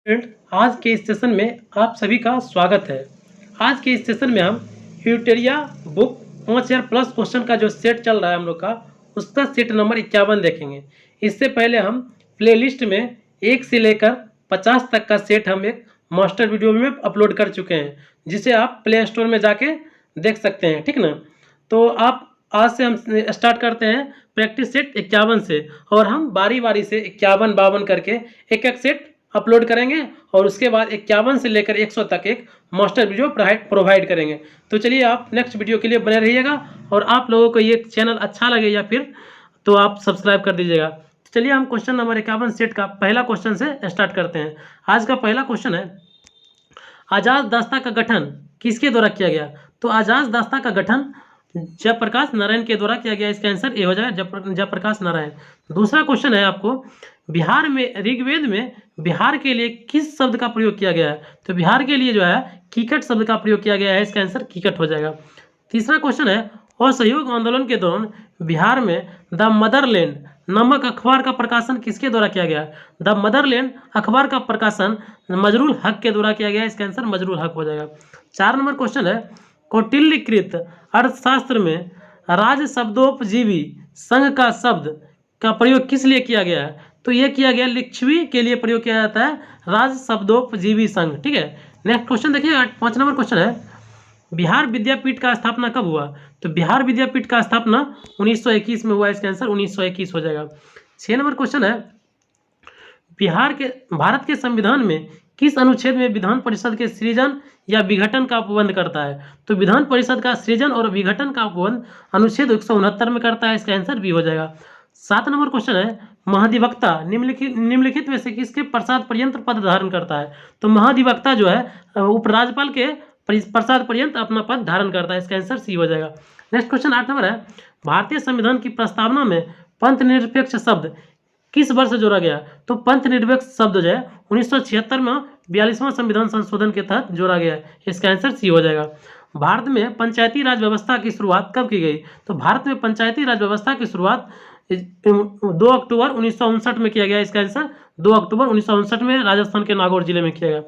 Friend, आज के इस सेशन में आप सभी का स्वागत है। आज के इस सेशन में हम यूटेरिया बुक 5000 प्लस क्वेश्चन का जो सेट चल रहा है हम लोग का, उसका सेट नंबर 51 देखेंगे। इससे पहले हम प्लेलिस्ट में 1 से लेकर 50 तक का सेट हम एक मास्टर वीडियो में अपलोड कर चुके हैं, जिसे आप प्ले स्टोर में जाके देख सकते हैं, ठीक ना। तो आप आज से हम स्टार्ट करते हैं प्रैक्टिस सेट 51 से, और हम बारी बारी से 51, 52 करके एक एक सेट अपलोड करेंगे, और उसके बाद 51 से लेकर 100 तक एक मास्टर वीडियो प्रोवाइड करेंगे। तो चलिए, आप नेक्स्ट वीडियो के लिए बने रहिएगा, और आप लोगों को ये चैनल अच्छा लगे या फिर तो आप सब्सक्राइब कर दीजिएगा। तो चलिए, हम क्वेश्चन नंबर 51 सेट का पहला क्वेश्चन से स्टार्ट करते हैं। आज का पहला क्वेश्चन है, आजाद दास्ता का गठन किसके द्वारा किया गया? तो आजाद दास्ता का गठन जयप्रकाश नारायण के द्वारा किया गया। इसका आंसर ए हो जाएगा, जयप्रकाश नारायण। दूसरा क्वेश्चन है आपको, बिहार में ऋग्वेद में बिहार के लिए किस शब्द का प्रयोग किया गया है? तो बिहार के लिए जो है कीकट शब्द का प्रयोग किया गया है। इसका आंसर कीकट हो जाएगा। तीसरा क्वेश्चन है, असहयोग आंदोलन के दौरान बिहार में द मदरलैंड नामक अखबार का प्रकाशन किसके द्वारा किया गया? द मदरलैंड अखबार का प्रकाशन मजरूल हक के द्वारा किया गया। इसका आंसर मजरूल हक हो जाएगा। 4 नंबर क्वेश्चन है, कौटिल्यकृत अर्थशास्त्र में राज शब्दोपजीवी संघ का शब्द का प्रयोग किस लिए किया गया है? तो यह किया गया लिच्छवी के लिए प्रयोग किया जाता है, राज शब्दोपजीवी संघ। ठीक है। नेक्स्ट क्वेश्चन देखिए, 5 नंबर क्वेश्चन है, बिहार विद्यापीठ का स्थापना कब हुआ? तो बिहार विद्यापीठ का स्थापना 1921 में हुआ। इसका आंसर 1921 हो जाएगा। 6 नंबर क्वेश्चन है, भारत के संविधान में किस अनुच्छेद में विधान परिषद के सृजन या विघटन का उपबंध करता है? तो विधान परिषद का सृजन और विघटन का उपबंध अनुच्छेद 169 में करता है। इसका आंसर बी हो जाएगा। 7 नंबर क्वेश्चन है, महाधिवक्ता निम्नलिखित में से किसके पश्चात पर्यंत पद धारण करता है? तो महाधिवक्ता जो है उपराज्यपाल के पश्चात पर्यंत अपना पद धारण करता है। इसका आंसर सी हो जाएगा। नेक्स्ट क्वेश्चन 8 नंबर है, भारतीय संविधान की प्रस्तावना में पंथ निरपेक्ष शब्द किस वर्ष जोड़ा गया? तो पंथ निरपेक्ष शब्द जो है 1976 में 42वां संविधान संशोधन के तहत जोड़ा गया है। इसका आंसर सी हो जाएगा। भारत में पंचायती राज व्यवस्था की शुरुआत कब की गई? तो भारत में पंचायती राज व्यवस्था की शुरुआत 2 अक्टूबर 1959 में किया गया। इसका आंसर 2 अक्टूबर 1959 में राजस्थान के नागौर जिले में किया गया।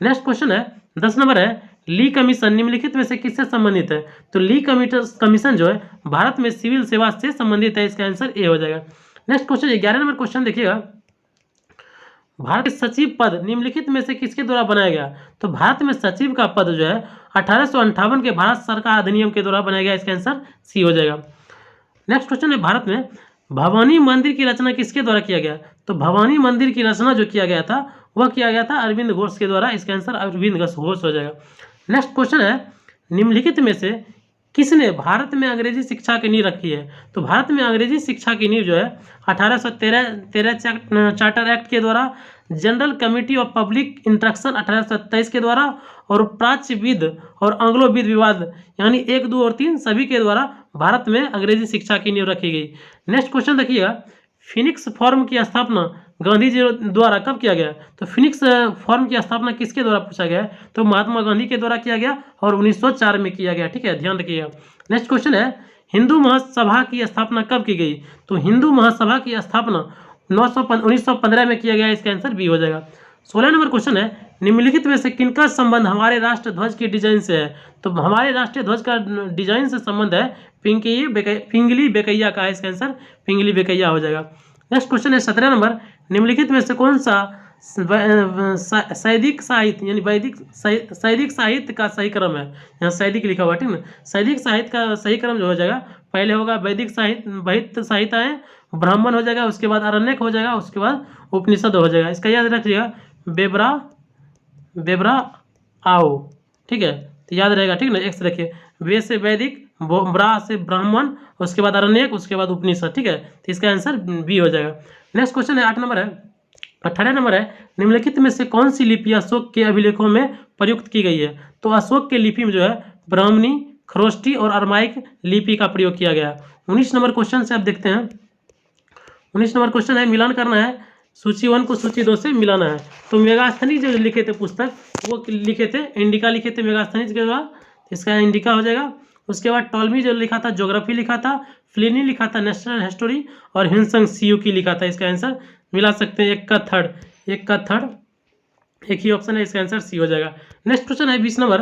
नेक्स्ट क्वेश्चन है 10 नंबर है, ली कमीशन निम्नलिखित में से किससे संबंधित है? तो ली कमीशन जो है भारत में सिविल सेवा से संबंधित है। इसका आंसर ए हो जाएगा। नेक्स्ट क्वेश्चन 11 नंबर क्वेश्चन देखिएगा, भारत के सचिव पद निम्नलिखित में से किसके द्वारा बनाया गया? तो भारत में सचिव का पद जो है 1858 के भारत सरकार अधिनियम के द्वारा बनाया गया। इसका आंसर सी हो जाएगा। नेक्स्ट क्वेश्चन है, भारत में भवानी मंदिर की रचना किसके द्वारा किया गया? तो भवानी मंदिर की रचना जो किया गया था वह किया गया था अरविंद घोष के द्वारा। इसका आंसर अरविंद घोष हो जाएगा। नेक्स्ट क्वेश्चन है, निम्नलिखित में से किसने भारत में अंग्रेजी शिक्षा की नींव रखी है? तो भारत में अंग्रेजी शिक्षा की नींव जो है 1813 चार्टर एक्ट के द्वारा, general committee of public instruction 1827 के द्वारा, और प्राच्यविद और आंग्लोविद विवाद यानी 1, 2 और 3 सभी के द्वारा भारत में अंग्रेजी शिक्षा की नींव रखी गई। नेक्स्ट क्वेश्चन देखिएगा, फिनिक्स फॉर्म की स्थापना गांधी जी द्वारा कब किया गया? तो फिनिक्स फॉर्म की स्थापना किसके द्वारा पूछा गया है? तो महात्मा गांधी के द्वारा किया गया और 1904 में किया गया। ठीक है, ध्यान रखिएगा। नेक्स्ट क्वेश्चन है, हिंदू महासभा की स्थापना कब की गई? तो हिंदू महासभा की स्थापना 1915 में किया गया। इसका आंसर बी हो जाएगा। 16 नंबर क्वेश्चन है, निम्नलिखित में से किनका संबंध हमारे राष्ट्र ध्वज की डिजाइन से है? तो हमारे राष्ट्रीय ध्वज का डिजाइन से संबंध है पिंगली बेकैया का। इसका आंसर पिंगली बेकैया हो जाएगा। नेक्स्ट क्वेश्चन है 17 नंबर, निम्नलिखित में से कौन सा सैदिक साहित्य यानी वैदिक सैदिक साहित्य का सही क्रम है? यहाँ सैदिक लिखा हुआ, ठीक ना। सैदिक साहित्य का सही क्रम जो हो जाएगा, पहले होगा वैदिक साहित्य है, ब्राह्मण हो जाएगा, उसके बाद आरण्यक हो जाएगा, उसके बाद उपनिषद हो जाएगा। इसका याद रखिएगा, बेबरा आओ। ठीक है, तो याद रहेगा, ठीक ना। एक से रखिए, वे से वैदिक, ब्रा से ब्राह्मण, उसके बाद आरण्यक, उसके बाद उपनिषद। ठीक है, तो इसका आंसर बी हो जाएगा। नेक्स्ट क्वेश्चन है 8 नंबर है, 18 नंबर है, निम्नलिखित में से कौन सी लिपि अशोक के अभिलेखों में प्रयुक्त की गई है? तो अशोक के लिपि में जो है ब्राह्मणी, खरोष्टी और अरमाइक लिपि का प्रयोग किया गया। 19 नंबर क्वेश्चन से आप देखते हैं, 19 नंबर क्वेश्चन है, मिलान करना है, सूची 1 को सूची 2 से मिलाना है। तो मेगास्थनीज जो लिखे थे पुस्तक, वो लिखे थे इंडिका, लिखे थे मेगास्थनीज के द्वारा, इसका इंडिका हो जाएगा। उसके बाद टॉलमी जो लिखा था ज्योग्राफी लिखा था, फ्लिनी लिखा था नेशनल हिस्टोरी, और हिंसंग सीयू की लिखा था। इसका आंसर मिला सकते हैं, एक का थर्ड एक ही ऑप्शन है, इसका आंसर सी हो जाएगा। नेक्स्ट क्वेश्चन है 20 नंबर,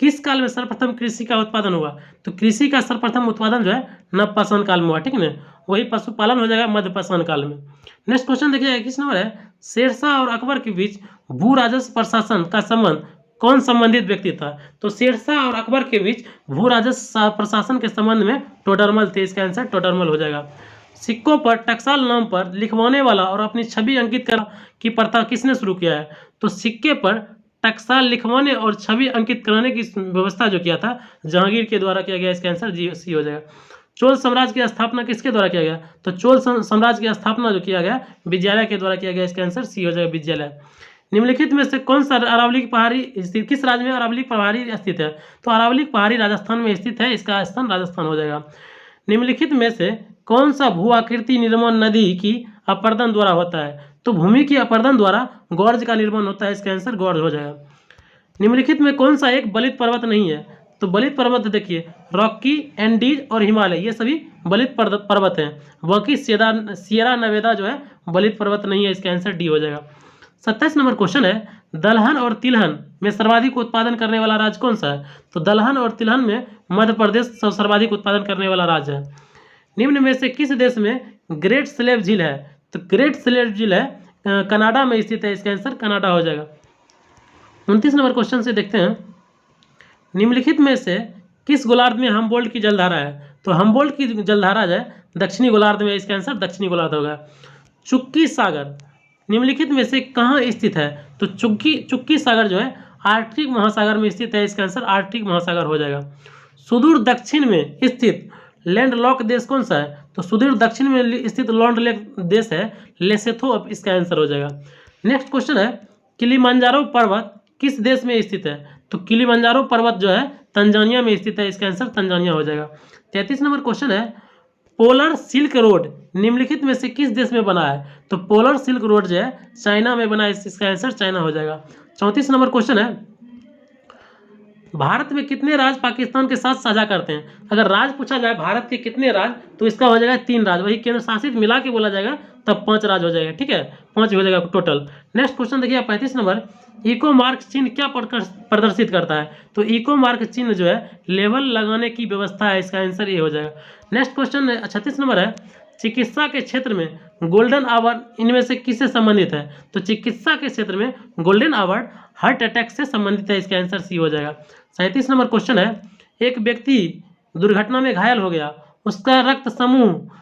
किस काल में सर्वप्रथम कृषि का उत्पादन हुआ? तो कृषि का सर्वप्रथम उत्पादन जो है नवपाषाण काल में हुआ, ठीक है ना, वही पशुपालन हो जाएगा मध्यपाषाण काल में। नेक्स्ट क्वेश्चन देखिए 21 नंबर है, शेरशाह और अकबर के बीच भू राजस्व प्रशासन का संबंध कौन संबंधित व्यक्ति था? तो शेरशाह और अकबर के बीच भू राजस्व प्रशासन के संबंध में टोडरमल थे, इसका आंसर टोडरमल हो जाएगा। सिक्कों पर टकसाल नाम पर लिखवाने वाला और अपनी छवि अंकित कर की प्रथा किसने शुरू किया है? तो सिक्के पर टकसाल लिखवाने और छवि अंकित कराने की व्यवस्था जो किया था जहांगीर के द्वारा किया गया, इसका आंसर जी सी हो जाएगा। चोल साम्राज्य की स्थापना किसके द्वारा किया गया? तो चोल साम्राज्य की स्थापना जो किया गया विजयालय के द्वारा किया गया, इसका आंसर सी हो जाएगा विजयालय। निम्नलिखित में से कौन सा अरावली पहाड़ी स्थित, किस राज्य में अरावली पहाड़ी स्थित है? तो अरावली पहाड़ी राजस्थान में स्थित है, इसका स्थान राजस्थान हो जाएगा। निम्नलिखित में से कौन सा भू आकृति निर्माण नदी की अपर्दन द्वारा होता है? तो भूमि की अपर्दन द्वारा गॉर्ज का निर्माण होता है, इसका आंसर गॉर्ज हो जाएगा। निम्नलिखित में कौन सा एक बलित पर्वत नहीं है? तो बलित पर्वत देखिए रॉकी, एंडीज और हिमालय ये सभी बलित पर्वत हैं, बाकी सियरा नेवादा जो है बलित पर्वत नहीं है, इसका आंसर डी हो जाएगा। 27 नंबर क्वेश्चन है, दलहन और तिलहन में सर्वाधिक उत्पादन करने वाला राज्य कौन सा है? तो दलहन और तिलहन में मध्य प्रदेश सर्वाधिक उत्पादन करने वाला राज्य है। निम्न में से किस देश में ग्रेट स्लेव झील है? तो ग्रेट स्लेव झील है कनाडा में स्थित है, इसका आंसर कनाडा हो जाएगा। 29 नंबर क्वेश्चन से देखते हैं, निम्नलिखित में से किस गोलार्ध में हम्बोल्ट की जलधारा है? तो हम्बोल्ट की जलधारा जो है दक्षिणी गोलार्ध में, इसका आंसर दक्षिणी गोलार्ध होगा। चुक्की सागर निम्नलिखित में से कहाँ स्थित है? तो चुक्की सागर जो है आर्कटिक महासागर में स्थित है, इसका आंसर आर्कटिक महासागर हो जाएगा। सुदूर दक्षिण में स्थित लैंडलॉक देश कौन सा है? तो सुदूर दक्षिण में स्थित लैंडलॉक देश है लेसोथो, इसका आंसर हो जाएगा। नेक्स्ट क्वेश्चन है, किलिमंजारो पर्वत किस देश में स्थित है? तो किलिमंजारो पर्वत जो है तंजानिया में स्थित है, इसका आंसर तंजानिया हो जाएगा। 33 नंबर क्वेश्चन है, पोलर सिल्क रोड निम्नलिखित में से किस देश में बना है? तो पोलर सिल्क रोड जो है चाइना में बना है, इसका आंसर चाइना हो जाएगा। 34 नंबर क्वेश्चन है, भारत में कितने राज्य पाकिस्तान के साथ साझा करते हैं? अगर राज्य पूछा जाए भारत के कितने राज्य, तो इसका हो जाएगा 3 राज्य, वही केंद्र शासित मिला के बोला जाएगा तब 5 राज्य हो जाएगा, ठीक है, 5 हो जाएगा टोटल। नेक्स्ट क्वेश्चन देखिए 35 नंबर, इको मार्क चिन्ह क्या प्रदर्शित करता है? तो इको मार्क चिन्ह जो है लेवल लगाने की व्यवस्था है, इसका आंसर ये हो जाएगा। नेक्स्ट क्वेश्चन 36 नंबर है, चिकित्सा के क्षेत्र में गोल्डन अवार्ड इनमें से किससे संबंधित है? तो चिकित्सा के क्षेत्र में गोल्डन अवार्ड हार्ट अटैक से संबंधित है, इसका आंसर सी हो जाएगा। 37 नंबर क्वेश्चन है, एक व्यक्ति दुर्घटना में घायल हो गया, उसका रक्त समूह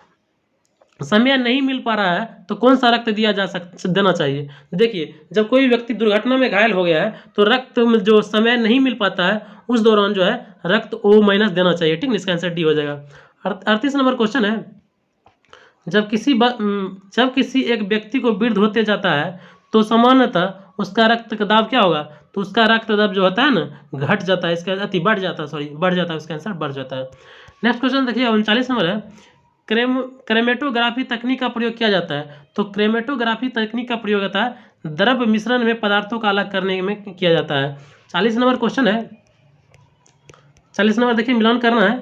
समय नहीं मिल पा रहा है, तो कौन सा रक्त देना चाहिए? देखिए जब कोई व्यक्ति दुर्घटना में घायल हो गया है तो रक्त में जो समय नहीं मिल पाता है उस दौरान जो है रक्त O- देना चाहिए, ठीक है, इसका आंसर डी हो जाएगा। 38 नंबर क्वेश्चन है, जब किसी एक व्यक्ति को वृद्ध होते जाता है तो सामान्यतः उसका रक्त का दाब क्या होगा? तो उसका रक्त दाब जो होता है ना घट जाता है, इसका बढ़ जाता है, इसका आंसर बढ़ जाता है। नेक्स्ट क्वेश्चन देखिए 39 नंबर है, क्रेमेटोग्राफी तकनीक का प्रयोग किया जाता है? तो क्रेमेटोग्राफी तकनीक का प्रयोग होता है द्रव्य मिश्रण में पदार्थों का अलग करने में किया जाता है। 40 नंबर क्वेश्चन है, 40 नंबर देखिए मिलान करना है,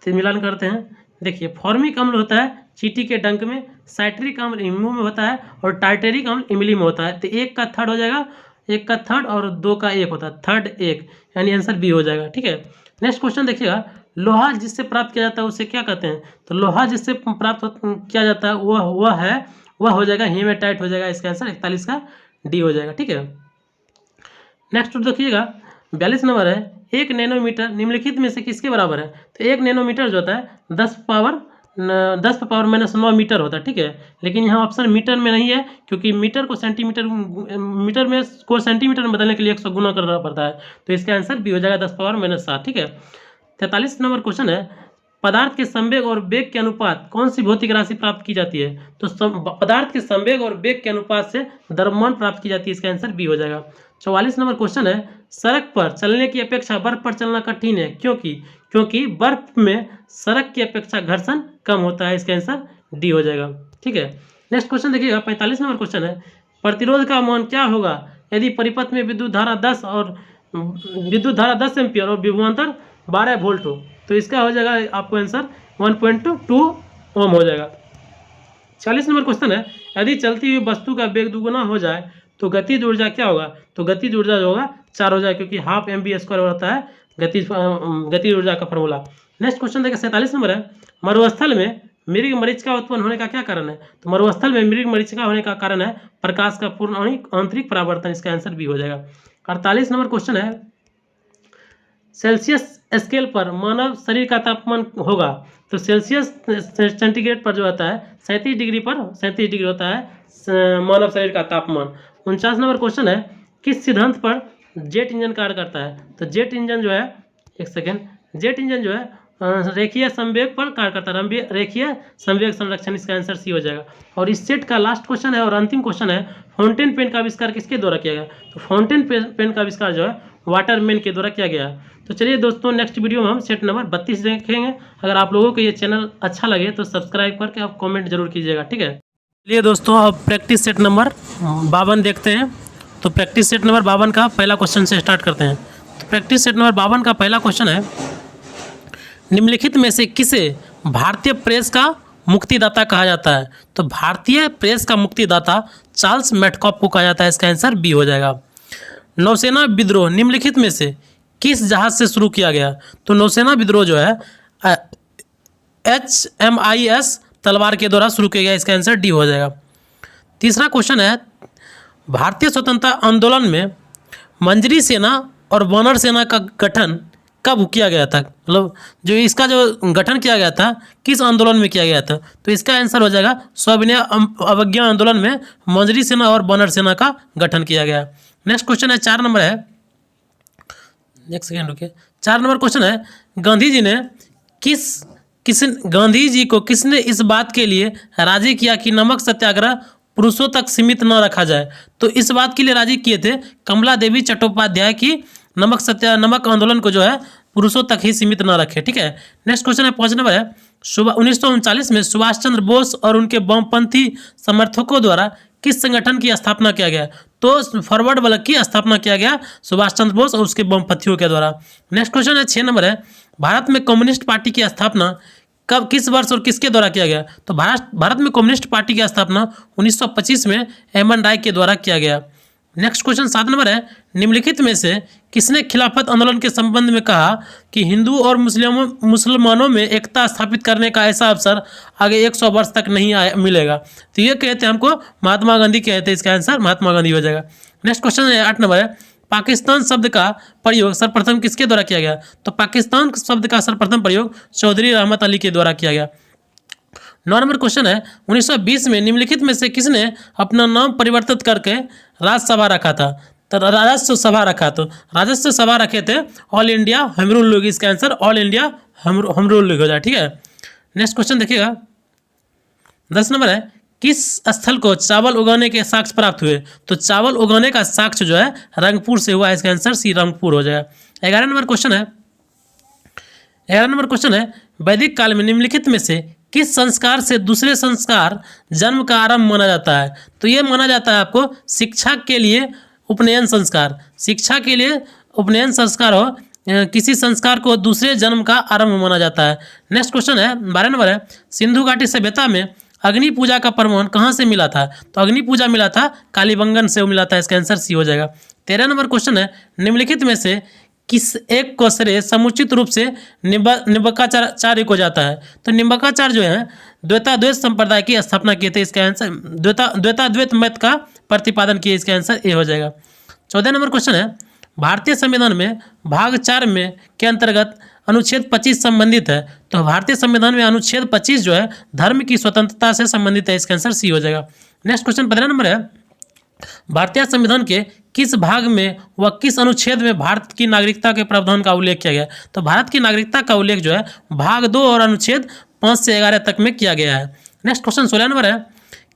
तो मिलान करते हैं। देखिए फॉर्मिक अम्ल होता है चींटी के डंक में, साइट्रिक अम्ल इमू में होता है और टार्टेरिक अम्ल इमली में होता है। तो 1 का थर्ड हो जाएगा, 1 का थर्ड और 2 का 1 होता है, थर्ड 1, यानी आंसर बी हो जाएगा, ठीक है। नेक्स्ट क्वेश्चन देखिएगा, लोहा जिससे प्राप्त किया जाता है उसे क्या कहते हैं? तो लोहा जिससे प्राप्त किया जाता है वह हो जाएगा हेमेटाइट हो जाएगा, इसका आंसर 41 का डी हो जाएगा, ठीक है। नेक्स्ट देखिएगा 42 नंबर है, 1 नैनोमीटर निम्नलिखित में से किसके बराबर है? तो 1 नैनोमीटर जो होता है 10 पावर -9 मीटर होता है, ठीक है, लेकिन यहाँ ऑप्शन मीटर में नहीं है क्योंकि मीटर को सेंटीमीटर में बदलने के लिए 100 गुना करना पड़ता है, तो इसका आंसर भी हो जाएगा 10⁻⁷, ठीक है। 43 नंबर क्वेश्चन है, पदार्थ के संवेग और वेग के अनुपात कौन सी भौतिक राशि प्राप्त की जाती है? तो पदार्थ के संवेग और वेग के अनुपात से द्रव्यमान प्राप्त की जाती है, इसका आंसर बी हो जाएगा। 44 नंबर क्वेश्चन है, सड़क पर चलने की अपेक्षा बर्फ पर चलना कठिन है, क्योंकि बर्फ में सड़क की अपेक्षा घर्षण कम होता है, इसका आंसर डी हो जाएगा, ठीक है। नेक्स्ट क्वेश्चन देखिएगा 45 नंबर क्वेश्चन है, प्रतिरोध का मान क्या होगा यदि परिपथ में विद्युत धारा 10 एम्पियर और विभवांतर 12 वोल्ट हो? तो इसका हो जाएगा आपको आंसर 1.2 ओम हो जाएगा। 40 नंबर क्वेश्चन है, यदि चलती हुई वस्तु का वेग दुगुना हो जाए तो गतिज ऊर्जा क्या होगा, तो गतिज ऊर्जा जो होगा 4 हो जाएगा, क्योंकि हाफ mv² होता है गतिज ऊर्जा का फॉर्मूला। नेक्स्ट क्वेश्चन देखिए 47 नंबर है, मरुस्थल में मृग मरीचिका उत्पन्न होने का क्या कारण है, तो मरुस्थल में मृग मरीचिका होने का कारण है प्रकाश का पूर्ण आंतरिक परावर्तन, इसका आंसर बी हो जाएगा। 48 नंबर क्वेश्चन है, सेल्सियस स्केल पर मानव शरीर का तापमान होगा, तो सेल्सियस सेंटीग्रेड पर जो होता है 37 डिग्री पर 37 डिग्री होता है मानव शरीर का तापमान। 49 नंबर क्वेश्चन है, किस सिद्धांत पर जेट इंजन कार्य करता है, तो जेट इंजन जो है, एक सेकेंड, जेट इंजन जो है रेखीय संवेग पर कार्य करता है, रेखीय संवेग संरक्षण, इसका आंसर सी हो जाएगा। और इस सेट का लास्ट क्वेश्चन है और अंतिम क्वेश्चन है, फाउंटेन पेन का आविष्कार किसके द्वारा किया गया, तो फाउंटेन पेन का आविष्कार जो है वाटरमैन के द्वारा किया गया है। तो चलिए दोस्तों, नेक्स्ट वीडियो में हम सेट नंबर 32 देखेंगे। अगर आप लोगों को ये चैनल अच्छा लगे तो सब्सक्राइब करके आप कमेंट जरूर कीजिएगा, ठीक है। चलिए दोस्तों, अब प्रैक्टिस सेट नंबर 52 देखते हैं। तो प्रैक्टिस सेट नंबर 52 का पहला क्वेश्चन से स्टार्ट करते हैं। तो प्रैक्टिस सेट नंबर 52 का पहला क्वेश्चन है, निम्नलिखित में से किसे भारतीय प्रेस का मुक्तिदाता कहा जाता है, तो भारतीय प्रेस का मुक्तिदाता चार्ल्स मैटकॉप को कहा जाता है, इसका आंसर बी हो जाएगा। नौसेना विद्रोह निम्नलिखित में से किस जहाज से शुरू किया गया, तो नौसेना विद्रोह जो है HMIS तलवार के द्वारा शुरू किया गया, इसका आंसर डी हो जाएगा। तीसरा क्वेश्चन है, भारतीय स्वतंत्रता आंदोलन में मंजरी सेना और वानर सेना का गठन कब किया गया था, मतलब जो इसका जो गठन किया गया था किस आंदोलन में किया गया था, तो इसका आंसर हो जाएगा सविनय अवज्ञा आंदोलन में मंजरी सेना और वानर सेना का गठन किया गया। नेक्स्ट क्वेश्चन है 4 नंबर है, एक सेकेंड रुकिए, 4 नंबर क्वेश्चन है, गांधी जी ने गांधी जी को किसने इस बात के लिए राजी किया कि नमक सत्याग्रह पुरुषों तक सीमित न रखा जाए, तो इस बात के लिए राजी किए थे कमला देवी चट्टोपाध्याय की नमक आंदोलन को जो है पुरुषों तक ही सीमित न रखे, ठीक है। नेक्स्ट क्वेश्चन है 5 नंबर है, 1939 में सुभाष चंद्र बोस और उनके वामपंथी समर्थकों द्वारा किस संगठन की स्थापना किया गया, तो फॉरवर्ड ब्लॉक की स्थापना किया गया सुभाष चंद्र बोस और उसके वामपंथियों के द्वारा। नेक्स्ट क्वेश्चन है 6 नंबर है, भारत में कम्युनिस्ट पार्टी की स्थापना कब, किस वर्ष और किसके द्वारा किया गया, तो भारत में कम्युनिस्ट पार्टी की स्थापना 1925 में एमएन राय के द्वारा किया गया। नेक्स्ट क्वेश्चन 7 नंबर है, निम्नलिखित में से किसने खिलाफत आंदोलन के संबंध में कहा कि हिंदू और मुसलमानों में एकता स्थापित करने का ऐसा अवसर आगे 100 वर्ष तक नहीं मिलेगा, तो ये कहते हैं हमको महात्मा गांधी कहते हैं, इसका आंसर महात्मा गांधी हो जाएगा। नेक्स्ट क्वेश्चन है 8 नंबर है, पाकिस्तान शब्द का प्रयोग सर्वप्रथम किसके द्वारा किया गया, तो पाकिस्तान शब्द का सर्वप्रथम प्रयोग चौधरी रहमत अली के द्वारा किया गया। 9 नंबर क्वेश्चन है, 1920 में निम्नलिखित में से किसने अपना नाम परिवर्तित करके राज्यसभा रखा था, तो राजस्व सभा रखा, तो राजस्व सभा रखे थे ऑल इंडिया हमरूल लीग, इसका आंसर ऑल इंडिया हमरूल लीग हो जाए, ठीक है। नेक्स्ट क्वेश्चन देखिएगा 10 नंबर है, किस स्थल को चावल उगाने के साक्ष्य प्राप्त हुए, तो चावल उगाने का साक्ष्य जो है रंगपुर से हुआ, इसका आंसर सी रंगपुर हो जाएगा। 11 नंबर क्वेश्चन है, 11 नंबर क्वेश्चन है, वैदिक काल में निम्नलिखित में से किस संस्कार से दूसरे संस्कार जन्म का आरंभ माना जाता है, तो ये माना जाता है आपको शिक्षा के लिए उपनयन संस्कार, शिक्षा के लिए उपनयन संस्कार हो किसी संस्कार को दूसरे जन्म का आरंभ माना जाता है। नेक्स्ट क्वेश्चन है 12 नंबर है, सिंधु घाटी सभ्यता में अग्नि पूजा का प्रमाण कहाँ से मिला था, तो अग्नि पूजा मिला था कालीबंगन से मिला था, इसका आंसर सी हो जाएगा। 13 नंबर क्वेश्चन है, निम्नलिखित में से किस एक को श्रेय समुचित रूप से निम्बकाचार्य को जाता है, तो निम्बकाचार्य जो है द्वैताद्वैत संप्रदाय की स्थापना किए थे, इसका आंसर द्वैताद्वैत मत का प्रतिपादन किए, इसका आंसर ए हो जाएगा। 14 नंबर क्वेश्चन है, भारतीय संविधान में भाग 4 में के अंतर्गत अनुच्छेद 25 संबंधित है, तो भारतीय संविधान में अनुच्छेद 25 जो है धर्म की स्वतंत्रता से संबंधित है, इसका आंसर सी हो जाएगा। नेक्स्ट क्वेश्चन 15 नंबर है, भारतीय संविधान के किस भाग में व किस अनुच्छेद में भारत की नागरिकता के प्रावधान का उल्लेख किया गया, तो भारत की नागरिकता का उल्लेख जो है भाग 2 और अनुच्छेद 5 से 11 तक में किया गया है। नेक्स्ट क्वेश्चन 16 नंबर है,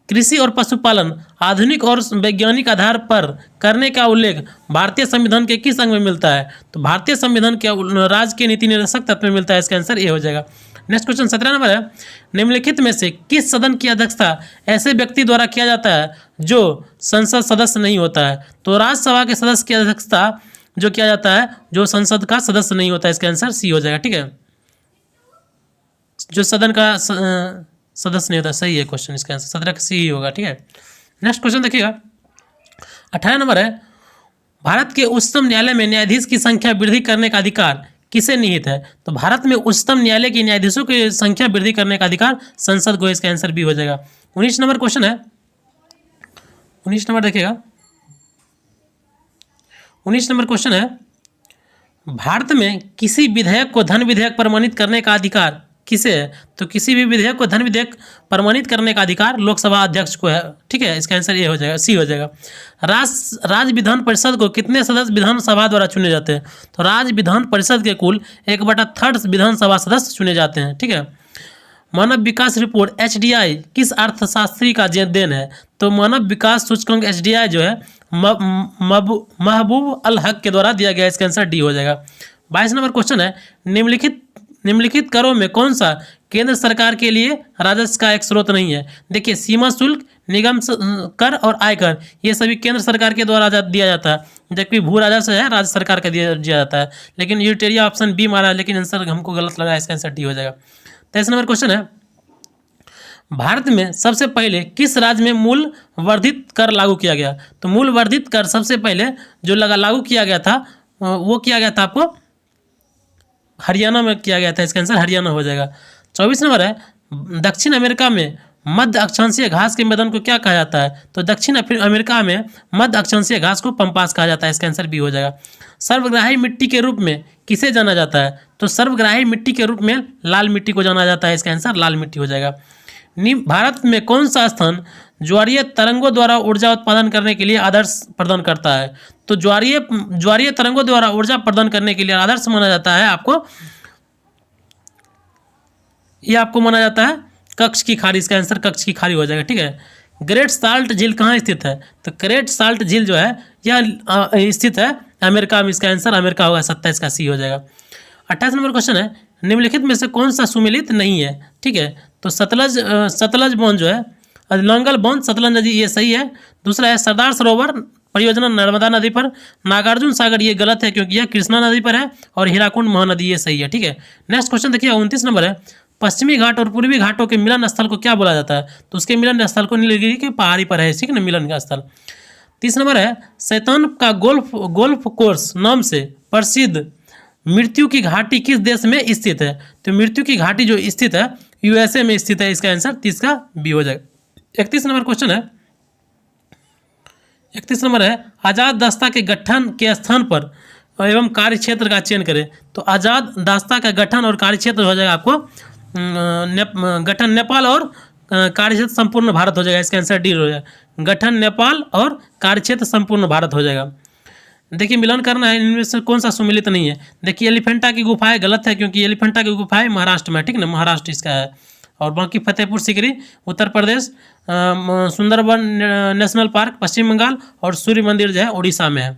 कृषि और पशुपालन आधुनिक और वैज्ञानिक आधार पर करने का उल्लेख भारतीय संविधान के किस अंग में मिलता है, तो भारतीय संविधान के राज्य के नीति निर्देशक तत्व में मिलता है, इसका आंसर ए हो जाएगा। नेक्स्ट क्वेश्चन 17 नंबर है, निम्नलिखित में से किस सदन की अध्यक्षता ऐसे व्यक्ति द्वारा किया जाता है जो संसद सदस्य नहीं होता है, तो राज्यसभा के सदस्य की अध्यक्षता जो किया जाता है जो संसद का सदस्य नहीं होता है, इसका आंसर सी हो जाएगा, ठीक है। जो सदन का सदस्य नहीं होता, सही है क्वेश्चन, इसका आंसर 17 सी ही होगा, ठीक है। नेक्स्ट क्वेश्चन देखिएगा 18 नंबर है, भारत के उच्चतम न्यायालय में न्यायाधीश की संख्या वृद्धि करने का अधिकार किसे निहित है? तो भारत में उच्चतम न्यायालय के न्यायाधीशों की संख्या वृद्धि करने का अधिकार संसद को, इसका आंसर बी हो जाएगा। 19 नंबर क्वेश्चन है, 19 नंबर देखिएगा, 19 नंबर क्वेश्चन है, भारत में किसी विधेयक को धन विधेयक प्रमाणित करने का अधिकार किसे है? तो किसी भी विधेयक को धन विधेयक प्रमाणित करने का अधिकार लोकसभा अध्यक्ष को है। ठीक है, इसका आंसर ये हो जाएगा, सी हो जाएगा। राज्य विधान परिषद को कितने सदस्य विधानसभा द्वारा चुने जाते हैं? तो राज्य विधान परिषद के कुल 1/3 विधानसभा सदस्य चुने जाते हैं। ठीक है। मानव विकास रिपोर्ट HDI किस अर्थशास्त्री का देन है? तो मानव विकास सूचकांक HDI जो है महबूब अल हक के द्वारा दिया गया। इसका आंसर डी हो जाएगा। 22 नंबर क्वेश्चन है, निम्नलिखित करों में कौन सा केंद्र सरकार के लिए राजस्व का एक स्रोत नहीं है? देखिए, सीमा शुल्क, निगम कर और आयकर, ये सभी केंद्र सरकार के द्वारा दिया जाता है, जबकि भू राजस्व है राज्य सरकार का दिया जाता है। लेकिन यूटेरिया ऑप्शन बी मारा है, लेकिन आंसर हमको गलत लगा, इसका आंसर डी हो जाएगा। 23 नंबर क्वेश्चन है, भारत में सबसे पहले किस राज्य में मूल वर्धित कर लागू किया गया? तो मूल वर्धित कर सबसे पहले जो लागू किया गया था वो किया गया था आपको हरियाणा में किया गया था। इसका आंसर हरियाणा हो जाएगा। 24 नंबर है, दक्षिण अमेरिका में मध्य अक्षांशीय घास के मैदान को क्या कहा जाता है? तो दक्षिण अमेरिका में मध्य अक्षांशीय घास को पंपास कहा जाता है। इसका आंसर बी हो जाएगा। सर्वग्राही मिट्टी के रूप में किसे जाना जाता है? तो सर्वग्राही मिट्टी के रूप में लाल मिट्टी को जाना जाता है। इसका आंसर लाल मिट्टी हो जाएगा। भारत में कौन सा स्थान ज्वारीय तरंगों द्वारा ऊर्जा उत्पादन करने के लिए आदर्श प्रदान करता है? तो ज्वारीय तरंगों द्वारा ऊर्जा प्रदान करने के लिए आदर्श माना जाता है आपको माना जाता है कच्छ की खाड़ी। इसका आंसर कच्छ की खाड़ी हो जाएगा। ठीक है। ग्रेट साल्ट झील कहाँ स्थित है? तो ग्रेट साल्ट झील जो है यह स्थित है अमेरिका में। इसका आंसर अमेरिका होगा। 27 का सी हो जाएगा। 28 नंबर क्वेश्चन है, निम्नलिखित में से कौन सा सुमेलित नहीं है? ठीक है, तो सतलज बांध जो है, लांगल बांध, सतलज नदी, ये सही है। दूसरा है सरदार सरोवर परियोजना नर्मदा नदी पर। नागार्जुन सागर ये गलत है क्योंकि यह कृष्णा नदी पर है। और हीराकुंड महानदी ये सही है। ठीक है। नेक्स्ट क्वेश्चन देखिए, 29 नंबर है, पश्चिमी घाट और पूर्वी घाटों के मिलन स्थल को क्या बोला जाता है? तो उसके मिलन स्थल को नीलगिरी की पहाड़ी पर है। ठीक है ना, मिलन का स्थल। 30 नंबर है, शैतान का गोल्फ कोर्स नाम से प्रसिद्ध मृत्यु की घाटी किस देश में स्थित है? तो मृत्यु की घाटी जो स्थित है USA में स्थित है। इसका आंसर 30 का बी हो जाएगा। 31 नंबर क्वेश्चन है, 31 नंबर है, आजाद दास्ता के गठन के स्थान पर एवं कार्य क्षेत्र का चयन करें। तो आजाद दास्ता का गठन और कार्य क्षेत्र हो जाएगा आपको गठन नेपाल और कार्य क्षेत्र संपूर्ण भारत हो जाएगा। इसका आंसर डी हो जाएगा। गठन नेपाल और कार्य क्षेत्र संपूर्ण भारत हो जाएगा। देखिए, मिलन करना है, इनमें से कौन सा सुमिलित नहीं है? देखिए, एलिफेंटा की गुफाएं गलत है क्योंकि एलिफेंटा की गुफाएं महाराष्ट्र में, ठीक ना, महाराष्ट्र इसका है। और बाकी फतेहपुर सीकरी उत्तर प्रदेश, सुंदरबन नेशनल पार्क पश्चिम बंगाल और सूर्य मंदिर जो है उड़ीसा में है।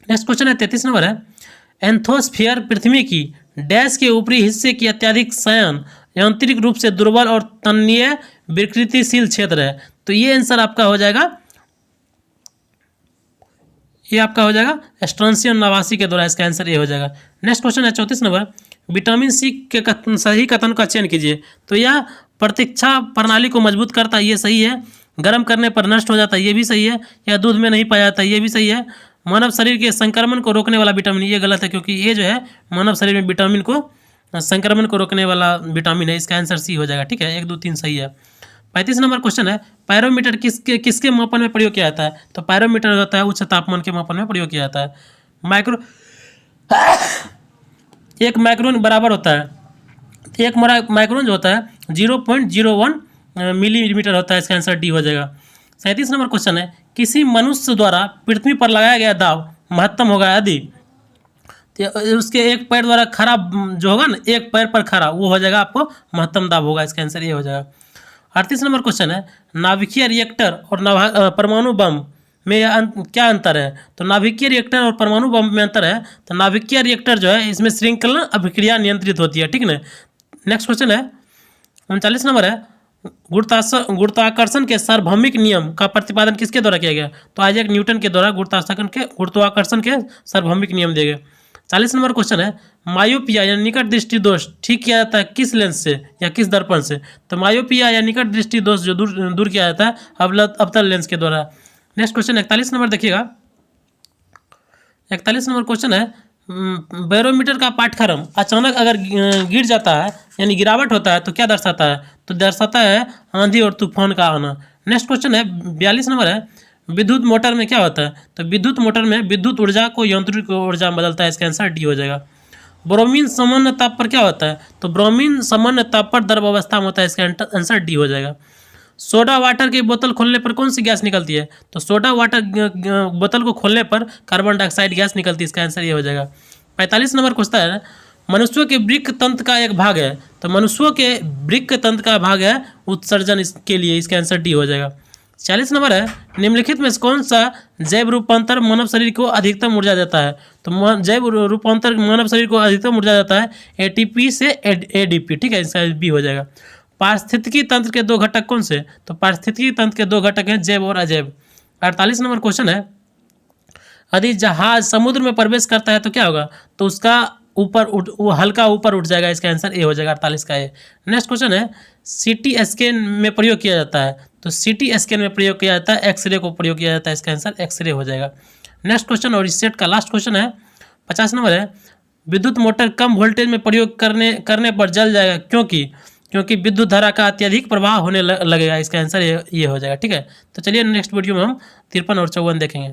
नेक्स्ट क्वेश्चन है 33 नंबर है, एंथोस्फीयर पृथ्वी की डैश के ऊपरी हिस्से की अत्यधिक शयन यांत्रिक रूप से दुर्बल और तन्नीय विकृतिशील क्षेत्र है। तो ये आंसर आपका हो जाएगा, ये आपका हो जाएगा स्ट्रॉन्सियम नवासी के द्वारा। इसका आंसर ये हो जाएगा। नेक्स्ट क्वेश्चन है 34 नंबर, विटामिन सी के सही कथन का चयन कीजिए। तो यह प्रतीक्षा प्रणाली को मजबूत करता है, ये सही है। गर्म करने पर नष्ट हो जाता है, ये भी सही है। या दूध में नहीं पाया जाता, ये भी सही है। मानव शरीर के संक्रमण को रोकने वाला विटामिन, ये गलत है क्योंकि ये जो है मानव शरीर में विटामिन को संक्रमण को रोकने वाला विटामिन है। इसका आंसर सी हो जाएगा। ठीक है, 1 2 3 सही है। 35 नंबर क्वेश्चन है, पैरोमीटर किसके मापन में प्रयोग किया जाता है? तो पैरोमीटर होता है उच्च तापमान के मापन में प्रयोग किया जाता है। एक माइक्रोन बराबर होता है, एक माइक्रोन जो होता है 0.01 मिलीमीटर होता है। इसका आंसर डी हो जाएगा। 37 नंबर क्वेश्चन है, किसी मनुष्य द्वारा पृथ्वी पर लगाया गया दाव महत्तम होगा यदि तो उसके एक पैर द्वारा खड़ा जो होगा ना, एक पैर पर खड़ा, वो हो जाएगा आपको महत्तम दाब होगा। इसका आंसर ये हो जाएगा। 38 नंबर क्वेश्चन है, नाभिकीय रिएक्टर और परमाणु बम में क्या अंतर है? तो नाभिकीय रिएक्टर और परमाणु बम में अंतर है। तो नाभिकीय रिएक्टर जो है इसमें श्रृंखला अभिक्रिया नियंत्रित होती है। ठीक है। नेक्स्ट क्वेश्चन है 39 नंबर है, गुरुत्वाकर्षण के सार्वभौमिक नियम का प्रतिपादन किसके द्वारा किया गया? तो आइजैक न्यूटन के द्वारा गुरुत्वाकर्षण के सार्वभौमिक नियम दिए गए। 40 नंबर क्वेश्चन है, मायोपिया या निकट दृष्टि दोष ठीक किया जाता है किस लेंस से या किस दर्पण से? तो मायोपिया या निकट दृष्टि दोष जो दूर किया जाता है अवतल लेंस के द्वारा। नेक्स्ट क्वेश्चन 41 नंबर देखिएगा। 41 नंबर क्वेश्चन है, बैरोमीटर का पाठ्यक्रम अचानक अगर गिर जाता है यानी गिरावट होता है तो क्या दर्शाता है? तो दर्शाता है आंधी और तूफान का आना। नेक्स्ट क्वेश्चन है 42 नंबर है, विद्युत मोटर में क्या होता है? तो विद्युत मोटर में विद्युत ऊर्जा को यांत्रिक ऊर्जा में बदलता है। इसका आंसर डी हो जाएगा। ब्रोमीन सामान्य ताप पर क्या होता है? तो ब्रोमीन सामान्य ताप पर द्रव अवस्था में होता है। इसका आंसर डी हो जाएगा। सोडा वाटर की बोतल खोलने पर कौन सी गैस निकलती है? तो सोडा वाटर बोतल को खोलने पर कार्बन डाइऑक्साइड गैस निकलती है। इसका आंसर ये हो जाएगा। 45 नंबर क्वेश्चन है, मनुष्यों के वृक्क तंत्र का एक भाग है। तो मनुष्यों के वृक्क तंत्र का भाग है उत्सर्जन इसके लिए। इसका आंसर डी हो जाएगा। 40 नंबर है, निम्नलिखित में से कौन सा जैव रूपांतर मानव शरीर को अधिकतम ऊर्जा देता है? तो जैव रूपांतर मानव शरीर को अधिकतम ऊर्जा देता है एटीपी से एडीपी। ठीक है, इसका बी हो जाएगा। पारिस्थितिकी तंत्र के दो घटक कौन से? तो पारिस्थितिकी तंत्र के दो घटक हैं जैव और अजैव। 48 नंबर क्वेश्चन है, यदि जहाज समुद्र में प्रवेश करता है तो क्या होगा? तो उसका वो हल्का ऊपर उठ जाएगा। इसका आंसर ए हो जाएगा, 48 का ए। नेक्स्ट क्वेश्चन है, सीटी स्कैन में प्रयोग किया जाता है। तो सीटी स्कैन में प्रयोग किया जाता है एक्सरे को प्रयोग किया जाता है। इसका आंसर एक्सरे हो जाएगा। नेक्स्ट क्वेश्चन और इस सेट का लास्ट क्वेश्चन है 50 नंबर है, विद्युत मोटर कम वोल्टेज में प्रयोग करने पर जल जाएगा क्योंकि विद्युत धारा का अत्यधिक प्रवाह होने लगेगा। इसका आंसर ये हो जाएगा। ठीक है, तो चलिए नेक्स्ट वीडियो में हम 53 और 54 देखेंगे।